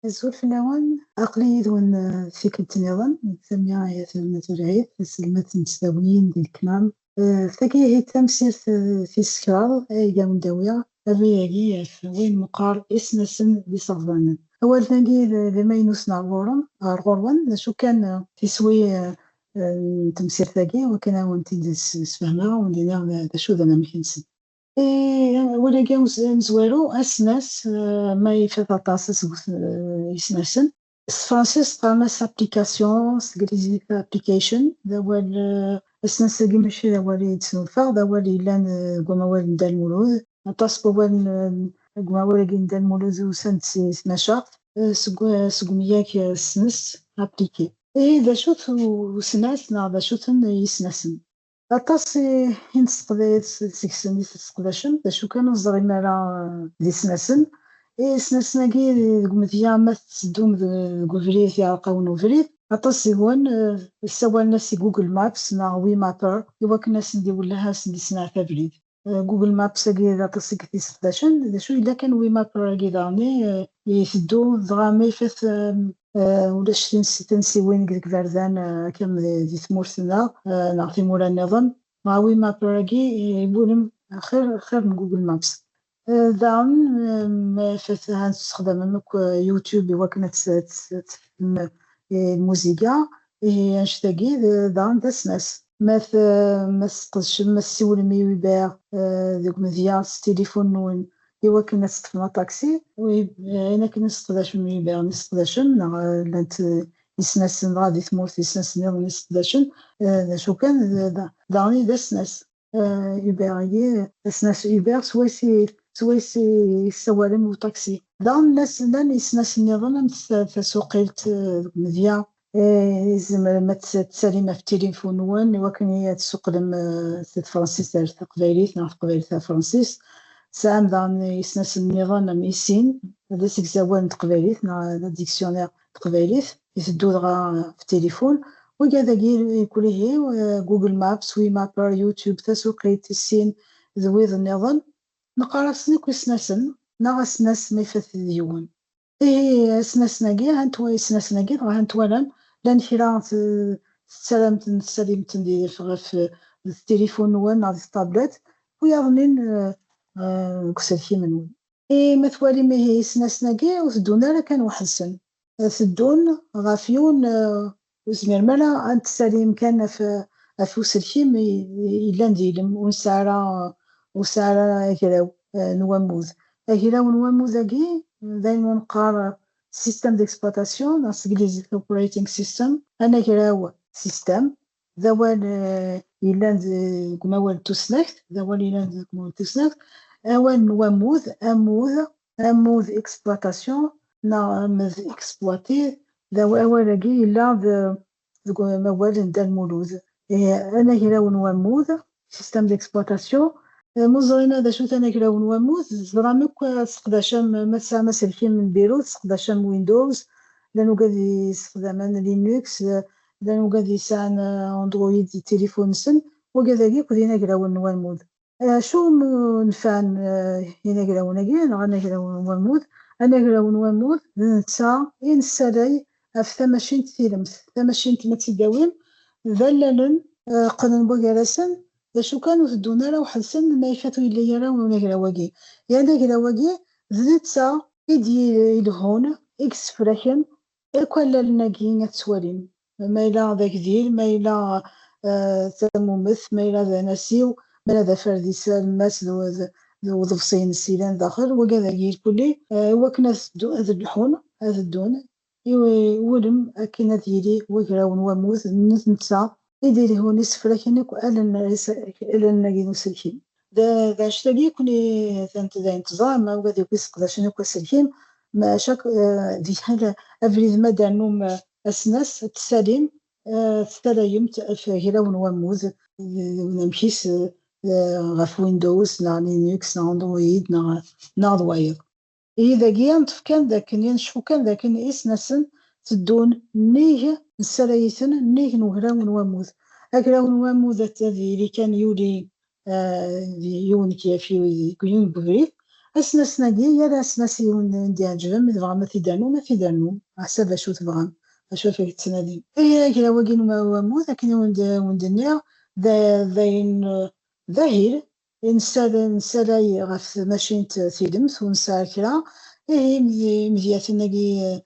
الزول نوان عقلية ون فكرة نظام نسميها هي العيد سلمت متساويين ديال الكمام ثقي هي تمسير في السكرال هي مداوية الرياقية وين مقار إسنسن بصغبانا أول ثاني لما ينوسنا الغورون شو كان تسوي تمسير ثقي وكان وانتي سفهمها وندينا شو ذا مكنسن ولا كان نزوارو أسناس ما يفات طاسس يسناسن فرانسيس قامس ابليكاسيون سكريزي ابليكيشن ذا وال أسناس كي ماشي ذا وال يتسنوفا ذا وال يلان قوما وال ندال مولود نطاس وال قوما وال كي ندال مولود وسنت سناشا سقمياك سنس ابليكي ذا شوت وسناس ذا شوت يسناسن أطاس ينستقدايت سكسن يتسقداشن باش كانوا الزغيمارا دي سناسن سناسناكي ديك مديا ما تسدوم ديك الفريد يعرقاو نوفريد أطاس يوان سوا الناس جوجل مابس نا وي مابر إوا كنا سندي ولاها سندي سنا تابريد جوجل مابس كي أطاس كي تسقداشن شو إلا كان وي مابر كي داني يفدو دغامي فات ولاش تنسي وين ديك فردان كم دي ثمورتنا نعطي مورا النظام ماوي ما براغي يقولم خير من جوجل مابس داون ما فاتها نستخدم مك يوتيوب وكانت الموسيقى نشتاقي داون داس ما سقدش ما سيول مي يباع ذوك مذيا تليفون نون إوا كنا نستخدم طاكسي أنا كنا نستخدمش من يباع نستخدمشن لانت يسناسن غادي تموت يسناسن يلا نستخدمشن شو كان داني داسناس يباعي داسناس يباع سويسي سوالم وطاكسي دان الناس لان يسناس النظام تسوقيت مذيا زعما ما تسالي في التليفون وان وكان هي تسوق لم سيد فرانسيس تاع تقبايليت نعرف قبايليت تاع فرانسيس سام دان يسناس النظام ميسين هذا سكزاوان تقبايليت نا ديكسيونير تقبايليت يسدو دغا في التليفون وكذا يقول هي جوجل مابس وي مابر يوتيوب تسوقيت السين ذويض النظام نقرا سنك سناسن نغا سناس ما يفات ديون سناسناكي هانتوا سناسناكي راه هانتوالم لان فيلا سلمت ندير في التليفون وين على الطابلت ويظنين كسلكي منون مثوالي ما هي سناسناكي وثدونا راه كان وحسن ثدون غافيون وزمير مالا أنت سليم كان في وسلكيم إلا نديلم وسارة كراو نواموز كراو نواموزاكي دايما نقار سيستم ديكسبلوطاسيون نسجليزي اوبريتنغ سيستم أنا كراو سيستم ذوال إلا كما وال توسناكت ذوال إلا كما توسناكت أوان نواموز أموز إكسبلوطاسيون نعمز إكسبلواتي ذو أولاكي إلا ذو موال ندى المولود أنا كراو نواموز سيستم ديكسبلوطاسيون مزرينا دا شو تانا كراو نواموز زرامك تسقداشم مسا سلكين من بيرو تسقداشم ويندوز لانو قادي يستخدمان لينكس لانو قادي يسان اندرويد تليفون سن وكذلك كدينا كراو نواموز شو نفان هنا كراو ناكي أنا كراو نواموز أنا كراو نواموز نتا إنسالي في ثماشين تيلمس ثماشين تمتداوين ذللا قنن بوغارسن شو كانوا تدونا راه وحسن ما يفاتو إلا يرا ونقراواكي نقراواكي ذنتا إدي الهون إكسبريشن كوالا لناكي نتسوالين ما إلا ذاك ديال ما إلا تمومث ما إلا ذا ناسيو ما إلا ذا فردي سالماس ذو ضفصين السيلان داخل وكذا كلي وكنا هذا اللحون هذا الدون ولم أكن ديالي وكراون وموت نتسا يديري هو نسفر كنك وألا نلاقي نسلكين دا شتاقي كوني ثانت دا انتظار ما وغادي يسقدا شنو كسلكين ما شاك دي حاجة أفريد ما دانوم أسناس تساليم تسالايم هلاون وموز ونمشيس غاف ويندوز نا لينكس نا اندرويد نا ضواير إذا كيانت كان ذاك ينشفو كان ذاك إسناسن تدون نيه نسلايثن نيه نهراون وموز أكراون وموز تذي اللي كان يولي يون كيفي يون بغريد أسنسناكي يا أسناسيون ديالجم تبغى ما تيدانو حسب شو تبغى أشوف فيك تسنادي إيه كلا واقين ما مو لكن وندنيا ذاين ظاهر نسالاي غف ماشين تيدمت ونسال كلا إيه مزياتناكي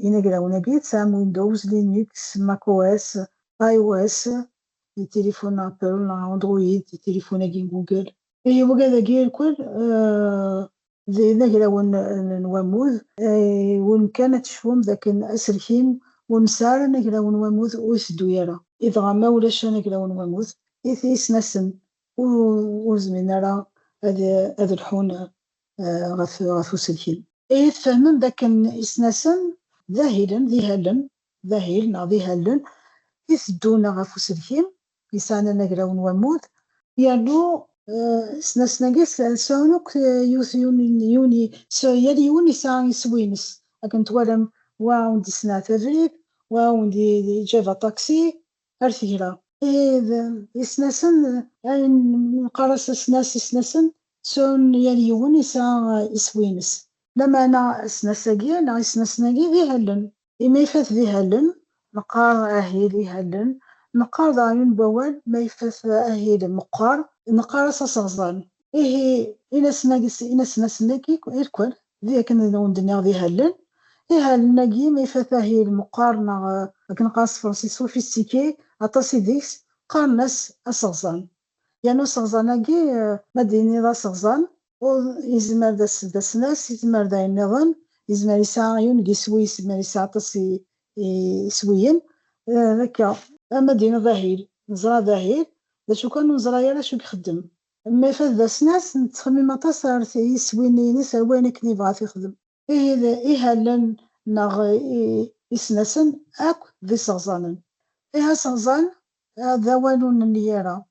إناكلا وناكي تسام ويندوز لينكس ماك او اس اي او اس تليفون ابل اندرويد تليفون جوجل إيه وكذا الكل زي ذاك نواموذ وين كانت شفهم ذاك أسركيم ونسار نقلا ونواموذ ويسدو يرى إذا ما ولاش نقلا ونواموذ يسنسن وزمن راه هذا الحون غف سلكين إيه تفهمن ذاك إسنسن ذاهلا يسدونا غف سلكين يسانا نقلا ونواموذ يالو سنسناقيس سونوك يوني يالي يوني ساعة يسوينس لكن توالم واوندي سنا تفريق واوندي جافا طاكسي أرثيرا يسنسن نقرس سنسن سون يالي يوني ساعة يسوينس لما أنا سنساقي أنا سنسناقي ذي هلن إما يفاث ذي هلن نقار أهيلي هلن نقار ضايون بوال ما يفاث أهيلي مقار نقار صغزان إيه إنا سناكي إركل ذي كنا ندنيا ذي هلن إيه هلناكي ما يفاثاهي المقارنة لكن قاس فرنسي في السيكي أطاسي ديكس قارناس أصغزان يعني صغزاناكي مديني ذا صغزان ويزمر دا سناس يزمر دا النظام يزمر يساع عيون يسوي يزمر يساع تصي يسويين ذاك مدينة ظاهر نزرا ظاهر دا شو كان نزرا يالا شو يخدم أما فاذ دا سناس نتخمم أطاس يسويني نسا وين كني بغا يخدم إيه هلن ناغ يسناسن أكو ذي صغزانن إيه صغزان هذا والو نيارا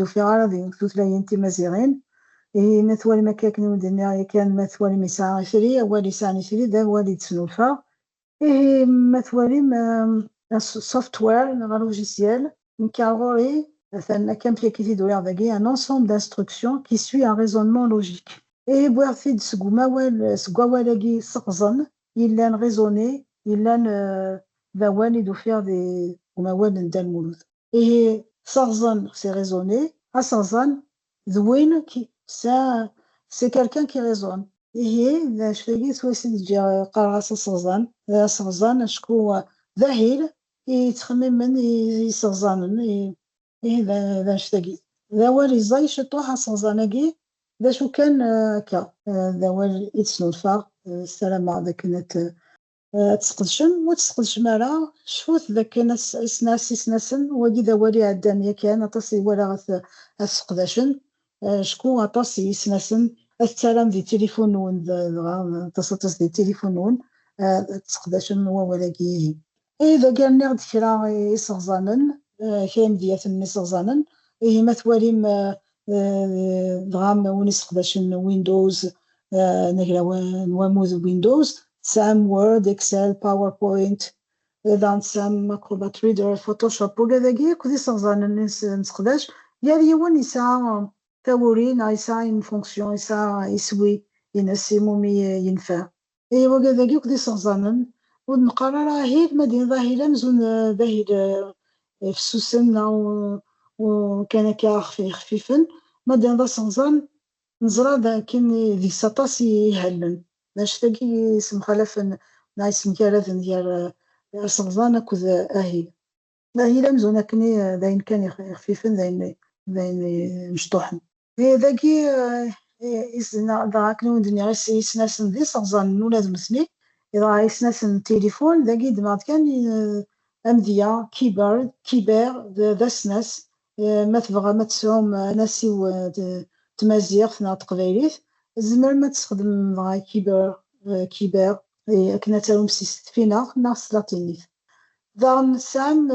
في عربي ثلاثين تمازيغين إيه مثوالي ما كاكني ودنيا كان مثوالي مساعة شري أولي ساعني شري دا والي تسنوفا إيه مثوالي سوفت وير لوجيسيال نكاغوري مثلا كان في كيفي دولار ذاكي un ensemble d'instructions qui suit un raisonnement logique إيه بوافيد سقوالاكي سقزن إلا ريزوني إلا ذوالي دو فيغ دي وموال ندا المولود إيه صغزن سي ريزوني أصغزن ذوين كي سي كالكان كي ريزون إيه ذا شتاقي سويسي جا قارغاس صغزن شكو ذاهيل يتخمم من يصغزانن إيه ذا شتاقي ذا والي زاي شطوح صغزاناكي ذا شو كان كا ذا والي يتسنوفا السلامة ذا كانت تسقدشن وتسقدشم راه شفوت ذاك ناس سناسن ودي ذا والي عدانيا كان أطاسي ولا غث أسقداشن شكون أطاسي سناسن السلام ذي تليفون نون تصطس ذي تليفون نون تسقداشن ولاكي إذا كان نغد كرا يصغزانن كاين ديات يصغزانن إيه مثوالي دغام ونسقداشن ويندوز نقرا نواموز ويندوز سام وورد اكسل باوربوينت إذا سام ماكروبات ريدر فوتوشوب وكذاكي كودي صغزانن نسقداش يالي يوان يسعى تاورين يسعى فونكسيون يسعى يسوي ينسيمومي ينفع إيه وكذاكي كودي صغزانن ونقرر هيك مدينة ظاهرة مزون ظاهر في السوسن وكان خفيفا مدينة ذا صنزان نزرا ذا كين ذي سطاس يهلن باش تلاقي اسم خلف نايس مكالة ديال صنزان أكو أهي لا مزون كني ذاين كان خفيفا ذاين مشطوحن ذاكي إسنا ذاك نون دنيا يسناسن ذي صنزان نولاد مسني إذا يسناسن تليفون ذاكي دماغ كان أمذية كيبر ذا سناس ما تبغى ما تسوم ناسي تمازيغ ثنا تقبايليت زمر ما تستخدم مع كيبر كنا تاهم فينا ناس لاتينيت ذا سام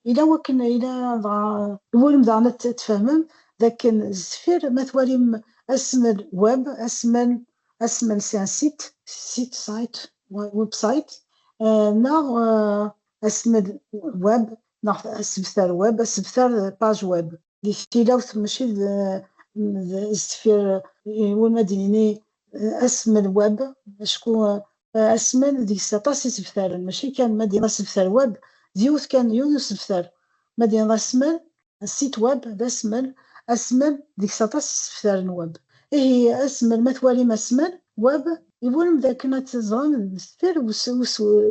إلا وكنا إلا الولم ذا تفهمم ذاك الزفير ما تواليم اسم الويب اسم سي ان سايت ويب سايت ناغ اسم الويب ناخذ اسم ثار ويب اسم ثار باج ويب دي تيلاوث ماشي زتفير والمديني اسم الويب شكون اسمن ديك ساطاس يسبثار ماشي كان مدينة سبثار ويب ديوث كان يونس سبثار مدينة اسمن السيت ويب هذا اسمن ديك ساطاس يسبثار الويب هي اسمن مثوالي ما اسمن ويب يقول ذاك نتزغن سفير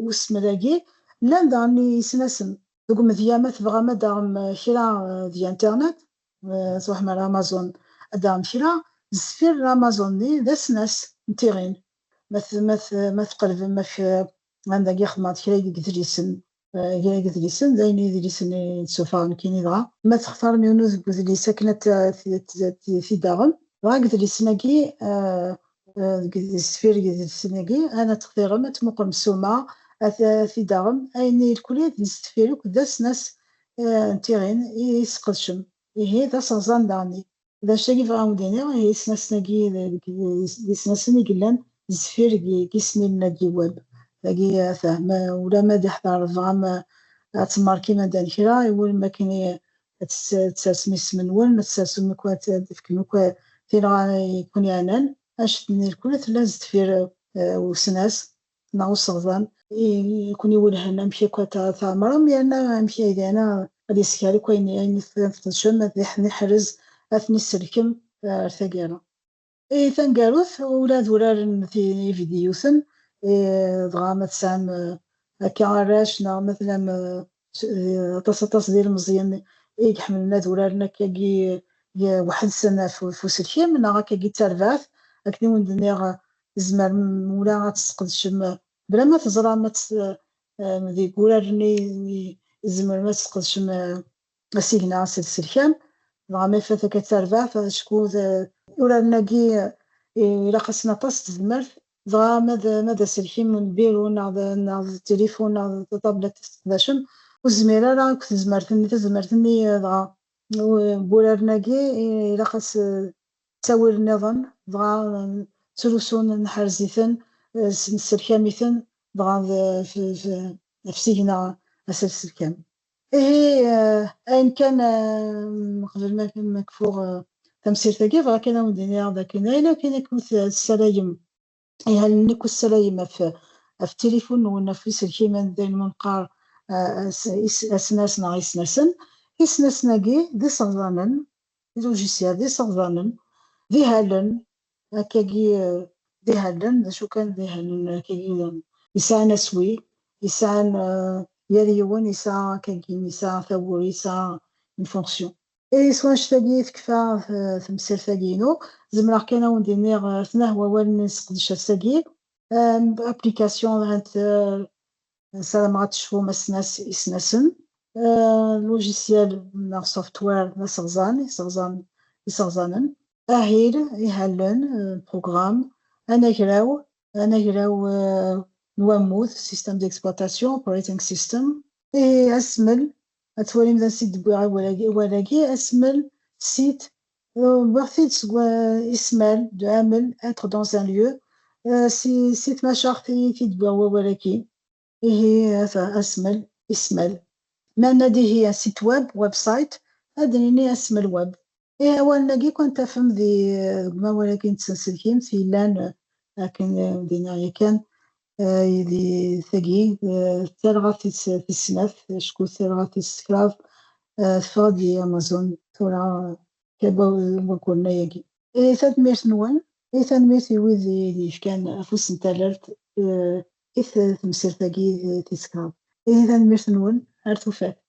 واسم لاقي لا داني سنسن دوك مذيامة تبغى ما دام كرا دي انترنت صح مع امازون دام كرا زفير امازون ني ذا سناس نتيغين ما تقلب ما في عندك يخدم كرا يدريسن كرا يدريسن داين يدريسن سوفا كاين دغا ما تختار ميونوز اللي ساكنة في داغن راك دريسناكي السفير يدريسناكي انا تختار ما تمقر مسومة في داغن اين الكل يستفيرك داس ناس نتيغين يسقدشم هي ذا صغزان داني ذا شاكي فغام ديني هي سناسناكي يسناسني قلان زفير كيسني ناكي ويب لاقي فهم ولا ما دي حضر فغام تماركي ما دان كرا يقول ما كاين تساسمي اسم ون تساسم مكوات في مكوات فين يكون يعنان اشتني الكل ثلاث زفير وسناس ناو صغزان يكون يولهنا مشي كوتا ثامرة ميانا مشي إذا أنا غادي يسكالي كوين يعني في الشم ذي حرز أثني السلكم ارتقانا ثنقاروث ولاد ولاد في فيديوثن دغا تسام هكا عراش مثلا طاس ديال مزيان يحملنا ولادنا كي واحد سنة في سلكيم هكا كي ترفاث هكا وندني زمر مولا غتسقد الشم بلا ما تزرع ما ذي قولارني زمر ما تسقدش سيغنا سلسلكام ما فات كترفع فشكون ولارنا كي إلا خاصنا طاس تزمر دغا ماذا سلكي من بيرو ناض التليفون ناض طابلت تستخدم والزميرة راه كنت زمرتني دغا بولارنا كي إلا خاص تساوي النظام دغا سلوسون نحرزيثن نسلكاميثن دغا في سيغنا السلكام أين كان قبل ما مكفوغ تمثيل ثقيف راه كاين وديني ذاك إلا كاين كوث السلايم هل نيكو السلايم في التليفون ولا في سلكيمان داين منقار أسناس نا يسناسن يسناسنا كي دي صغزانن لوجيسيال دي صغزانن دي هالن هكاكي دي هالن شو كان دي هالن كي يسعى نسوي يسعى يريون يسعى كاكي يسعى ثور يسعى من فونكسيون اي سوا شتاقي تكفى في مسير ثاقينو زمرا كان وندير ثناه هو نسقدش الثاقي بابليكاسيون هانت سلام غتشوفو مسناس يسناسن لوجيسيال نا سوفتوير نا يصغزانن أهيل يهلن بروغرام أنا كراو نواموث سيستم ديكسبلوطاسيون اوبريتنغ سيستم أسمل أتولي مثلا سيت دبوعة ولاكي أسمل سيت بغثيت إسمال دو عمل être dans un lieu سيت ماشاغ في دبوعة ولاكي هي أسمل إسمال ما نادي هي سيت ويب سايت هادني اسم الويب وانا كنت افهم ذي ما ولكن تسلسلكين في لان لكن دينا كان يدي ثقي ثلغة في السناف شكو ثلغة السكراف فادي امازون ثورا كابا وكلنا يجي ثاد ميرت نوان ثاد ميرت يوذي كان افوس نتالرت تمسير ثقي تسكراف ثاد ميرت نوان هرتو فات